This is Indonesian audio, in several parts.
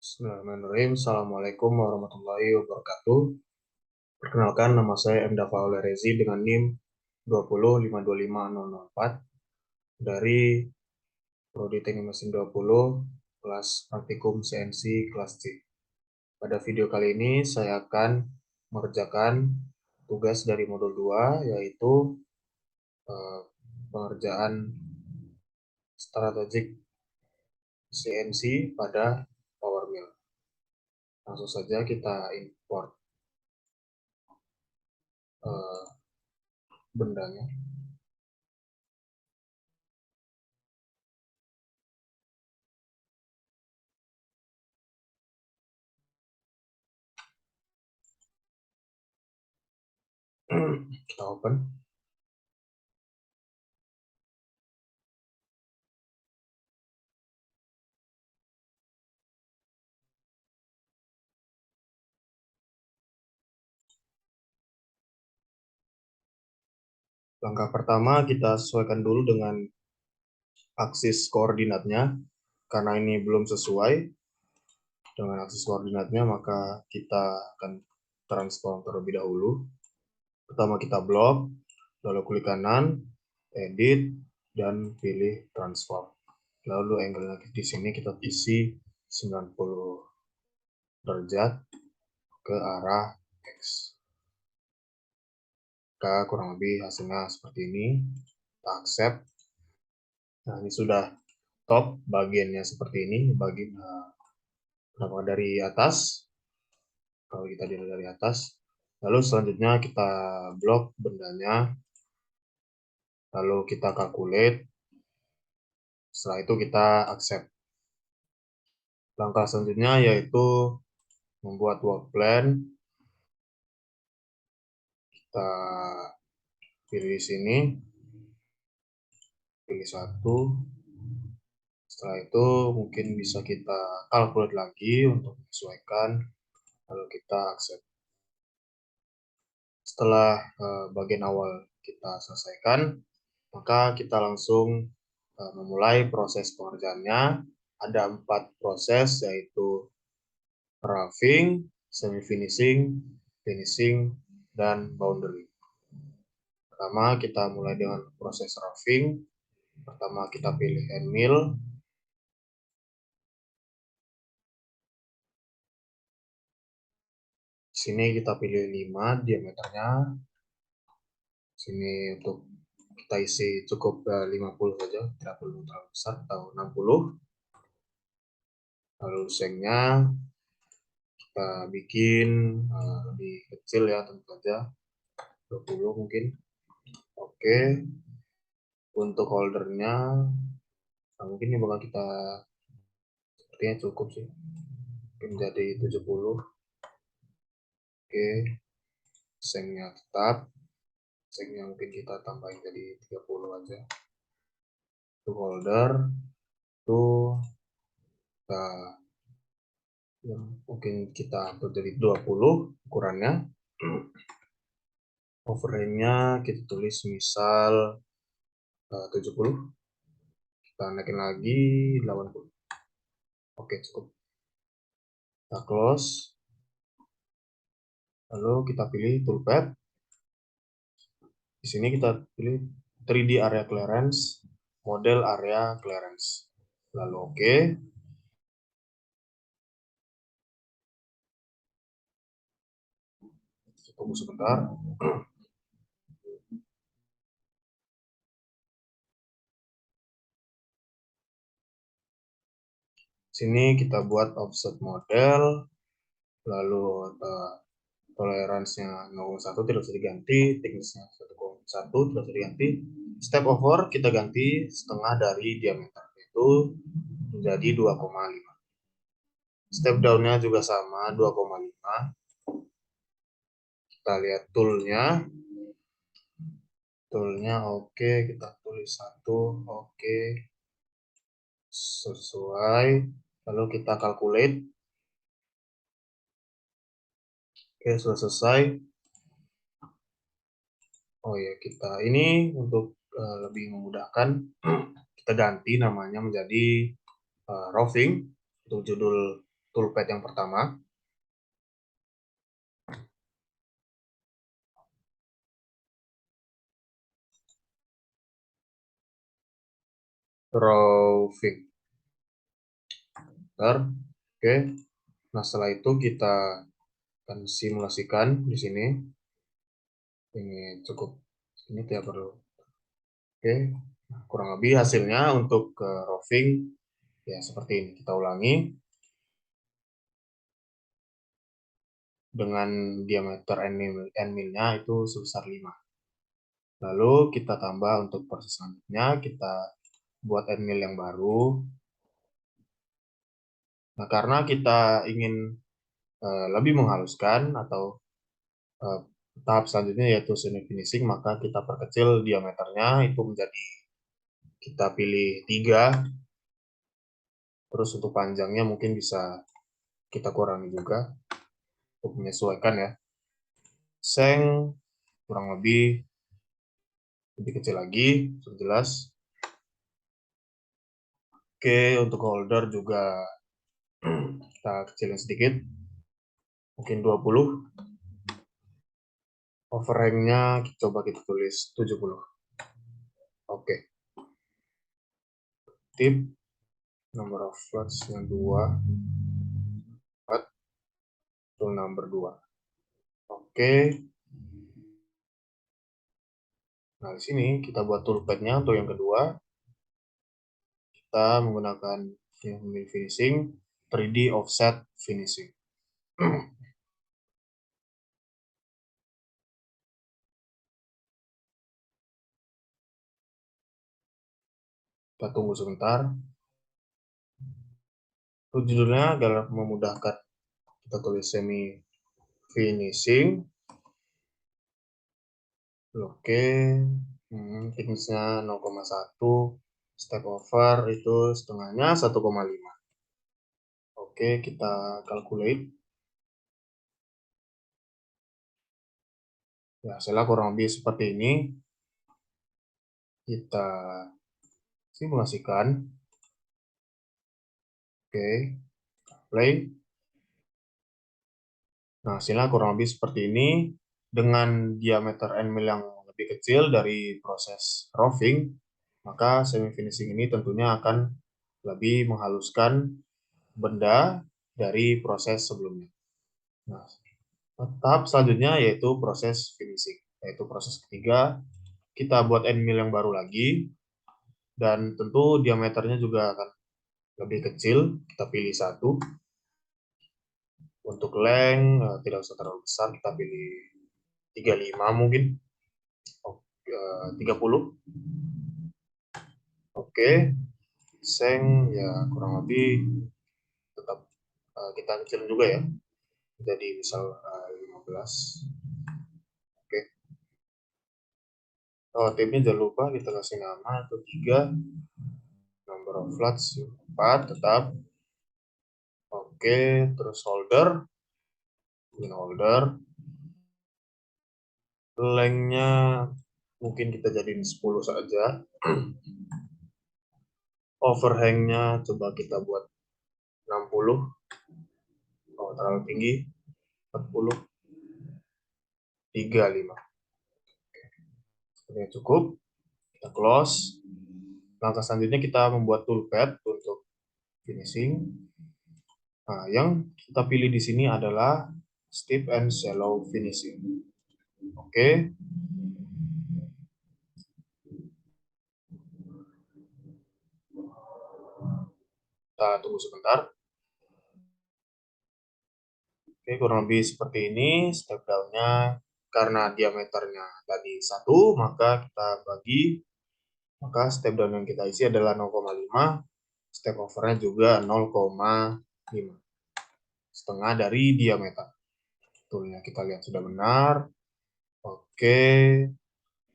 Bismillahirrahmanirrahim. Assalamualaikum warahmatullahi wabarakatuh. Perkenalkan, nama saya M. Dafa Rezi dengan NIM 205255004 dari Prodi Teknik Mesin 20 kelas praktikum CNC kelas C. Pada video kali ini saya akan mengerjakan tugas dari modul 2, yaitu pengerjaan strategik CNC pada power mill. Langsung saja kita import bendanya. Kita open. Langkah pertama, kita sesuaikan dulu dengan aksis koordinatnya. Karena ini belum sesuai dengan aksis koordinatnya, maka kita akan transform terlebih dahulu. Pertama kita blok, lalu klik kanan, edit, dan pilih transform. Lalu angle di sini kita isi 90 derajat ke arah X. Maka kurang lebih hasilnya seperti ini. Kita accept. Nah, ini sudah top bagiannya seperti ini, bagian dari atas. Kalau kita dilihat dari atas, lalu selanjutnya kita blok bendanya, lalu kita calculate. Setelah itu kita accept. Langkah selanjutnya yaitu membuat work plan. Kita pilih di sini, pilih satu. Setelah itu mungkin bisa kita calculate lagi untuk menyesuaikan, lalu kita accept. Setelah bagian awal kita selesaikan, maka kita langsung memulai proses pengerjaannya. Ada 4 proses, yaitu roughing, semi-finishing, finishing, dan boundary. Pertama, kita mulai dengan proses roughing. Pertama, kita pilih end mill. Sini kita pilih 5 diameternya. Sini untuk kita isi cukup 50 saja, tidak perlu terlalu besar, atau 60. Lalu sengnya kita bikin lebih kecil ya, tentu saja 20 mungkin. Oke, untuk holdernya mungkin ini bakal kita sepertinya cukup sih, mungkin jadi 70. Oke, sengnya tetap, sengnya mungkin kita tambahin jadi 30 aja. Untuk holder itu kita mungkin kita atur jadi 20 ukurannya. Overhangnya kita tulis misal 70, kita naikin lagi 80. Oke, cukup. Kita close, lalu kita pilih toolpath. Di sini kita pilih 3D area clearance, model area clearance, lalu oke. Tunggu sebentar. Sini kita buat offset model, lalu toleransinya 0,1 tidak bisa diganti, thicknessnya 1,1 tidak bisa diganti. Step over kita ganti setengah dari diameter, itu menjadi 2,5. Step down-nya juga sama, 2,5. Kita lihat tool-nya. Tool-nya oke, kita tulis 1, oke. Sesuai. Lalu kita calculate. Oke, sudah selesai. Oh ya, kita ini untuk lebih memudahkan, kita ganti namanya menjadi roughing untuk judul toolpad yang pertama. Roving. Oke. Nah, setelah itu kita akan simulasikan di sini. Ini cukup, ini tidak perlu. Oke, nah, kurang lebih hasilnya untuk roving ya seperti ini. Kita ulangi dengan diameter N-nya itu sebesar 5. Lalu kita tambah untuk proses selanjutnya, kita buat N-mil yang baru. Nah, karena kita ingin lebih menghaluskan atau tahap selanjutnya yaitu semi finishing, maka kita perkecil diameternya itu menjadi, kita pilih 3. Terus untuk panjangnya mungkin bisa kita kurangi juga untuk menyesuaikan ya. Seng kurang lebih kecil lagi, sudah jelas. Oke, untuk holder juga kita kecilin sedikit, mungkin 20. Overhangnya coba kita tulis 70. Oke. Tip number of slots yang 2, 4, tool number 2. Oke. Nah, di sini kita buat toolpad-nya untuk yang kedua. Kita menggunakan finishing 3D offset finishing. Kita tunggu sebentar. Judulnya agar memudahkan kita tulis semi finishing. Oke, thickness-nya 0,1, step over itu setengahnya 1,5. Oke, kita calculate. Ya, hasilnya kurang lebih seperti ini. Kita simulasikan. Oke, play. Nah, hasilnya kurang lebih seperti ini. Dengan diameter N-mil yang lebih kecil dari proses roving, maka semi finishing ini tentunya akan lebih menghaluskan benda dari proses sebelumnya. Nah, tahap selanjutnya yaitu proses finishing, yaitu proses ketiga. Kita buat N-mil yang baru lagi, dan tentu diameternya juga akan lebih kecil. Kita pilih 1. Untuk length tidak usah terlalu besar, kita pilih 35 mungkin. 30. Oke, seng ya kurang lebih tetap kita kecilin juga ya. Jadi misal 15. Oke. Oh, tipnya jangan lupa kita kasih nama itu 3. Number of flats 4 tetap. Oke, terus holder. Ini holder. Lengthnya mungkin kita jadiin 10 saja. Overhangnya coba kita buat 60. Oh, terlalu tinggi. 40. 35. Ini cukup. Kita close. Langkah selanjutnya kita membuat toolpad untuk finishing. Nah, yang kita pilih di sini adalah steep and shallow finishing. Oke. Kita tunggu sebentar. Oke, kurang lebih seperti ini step down-nya. Karena diameternya tadi 1, maka kita bagi. Maka step down yang kita isi adalah 0,5. Step over-nya juga 0,5. Setengah dari diameter. Toolnya kita lihat sudah benar. Oke.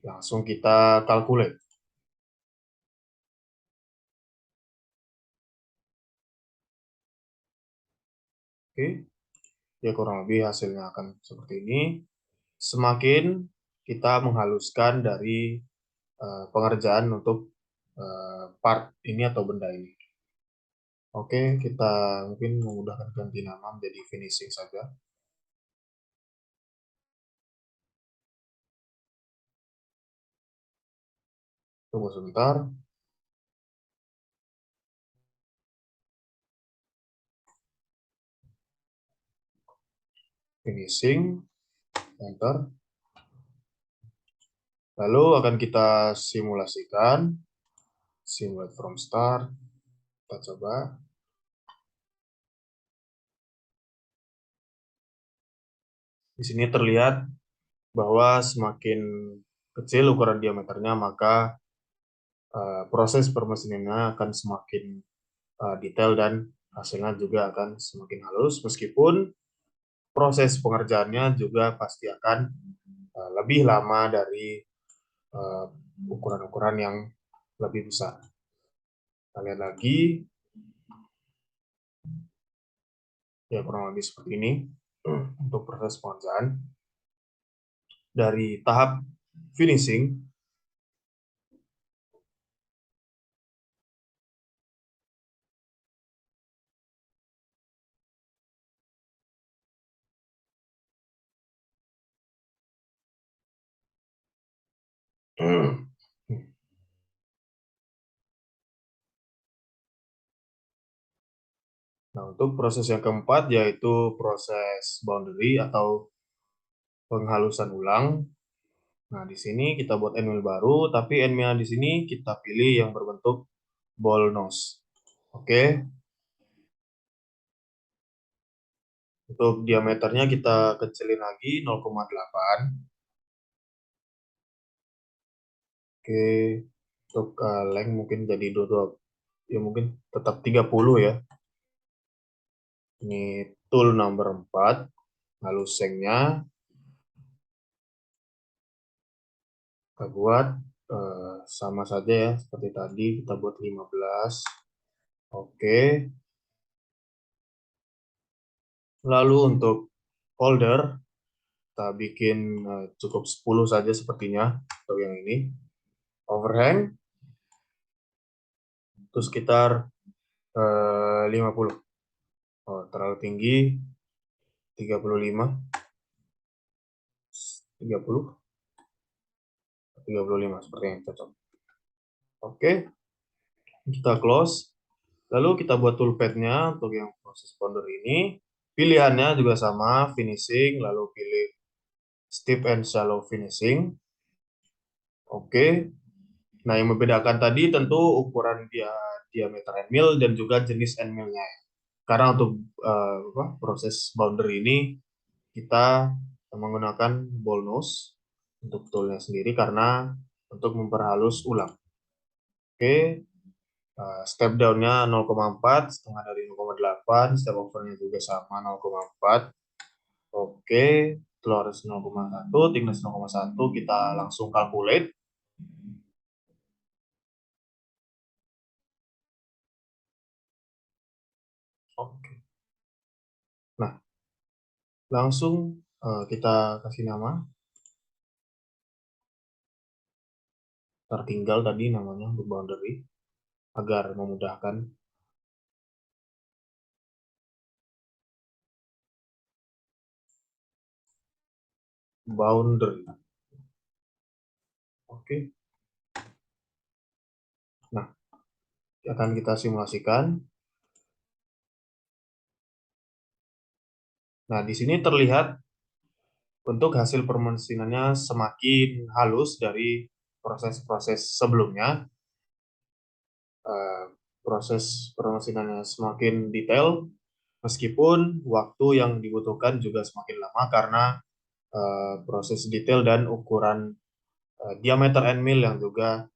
Langsung kita calculate. Oke. Ya kurang lebih hasilnya akan seperti ini. Semakin kita menghaluskan dari pengerjaan untuk part ini atau benda ini. Oke, kita mungkin memudahkan ganti nama menjadi finishing saja. Tunggu sebentar. Finishing, enter. Lalu akan kita simulasikan. Simulate from start. Kita coba. Di sini terlihat bahwa semakin kecil ukuran diameternya, maka proses permesinannya akan semakin detail dan hasilnya juga akan semakin halus, meskipun proses pengerjaannya juga pasti akan lebih lama dari ukuran-ukuran yang lebih besar. Kita lihat lagi, ya kurang lebih seperti ini untuk proses pengerjaan. Dari tahap finishing, nah untuk proses yang keempat yaitu proses boundary atau penghalusan ulang. Nah, di sini kita buat endmill baru, tapi endmill di sini kita pilih yang berbentuk ball nose. Oke. Untuk diameternya kita kecilin lagi 0,8. Oke. Untuk length mungkin jadi 22, ya mungkin tetap 30 ya. Ini tool number 4. Lalu sengnya kita buat sama saja ya seperti tadi, kita buat 15. Oke. Lalu untuk holder kita bikin cukup 10 saja sepertinya untuk yang ini. Overhang itu sekitar 50. Oh, terlalu tinggi. 35, 30, 35 seperti yang cocok. Oke, kita close. Lalu kita buat toolpad-nya untuk yang proses ponder ini. Pilihannya juga sama, finishing, lalu pilih steep and shallow finishing. Oke. Nah, yang membedakan tadi tentu ukuran diameter end mill dan juga jenis end mill-nya. Karena untuk proses boundary ini kita menggunakan ball nose untuk toolnya sendiri karena untuk memperhalus ulang. Oke, step down-nya 0,4, setengah dari 0,8, step over-nya juga sama 0,4. Oke, close 0,1, thickness 0,1, kita langsung calculate. Oke. Nah, langsung kita kasih nama. Tertinggal tadi namanya untuk boundary agar memudahkan. Boundary. Oke. Nah, akan kita simulasikan. Nah, di sini terlihat untuk hasil permesinannya semakin halus dari proses-proses sebelumnya. Proses permesinannya semakin detail, meskipun waktu yang dibutuhkan juga semakin lama karena proses detail dan ukuran diameter end mill yang juga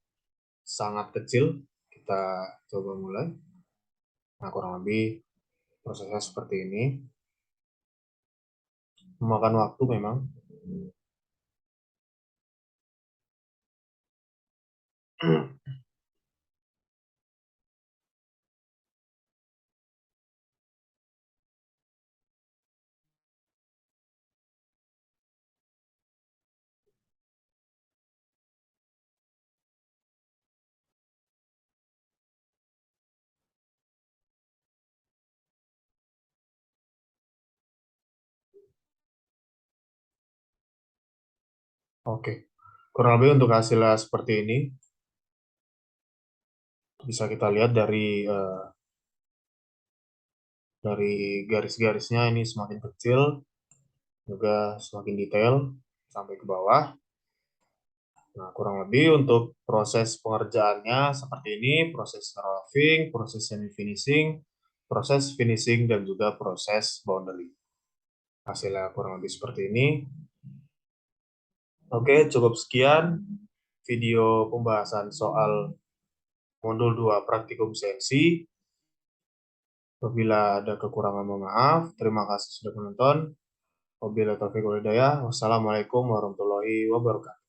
sangat kecil. Kita coba mulai. Nah, kurang lebih prosesnya seperti ini. Memakan waktu memang. Oke, kurang lebih untuk hasilnya seperti ini. Bisa kita lihat dari garis-garisnya ini semakin kecil, juga semakin detail sampai ke bawah. Nah, kurang lebih untuk proses pengerjaannya seperti ini, proses roughing, proses semi-finishing, proses finishing, dan juga proses boundary. Hasilnya kurang lebih seperti ini. Oke, cukup sekian video pembahasan soal modul 2 praktikum CNC. Apabila ada kekurangan, mohon maaf. Terima kasih sudah menonton. Wabillahi taufiq wal hidayah. Wassalamualaikum warahmatullahi wabarakatuh.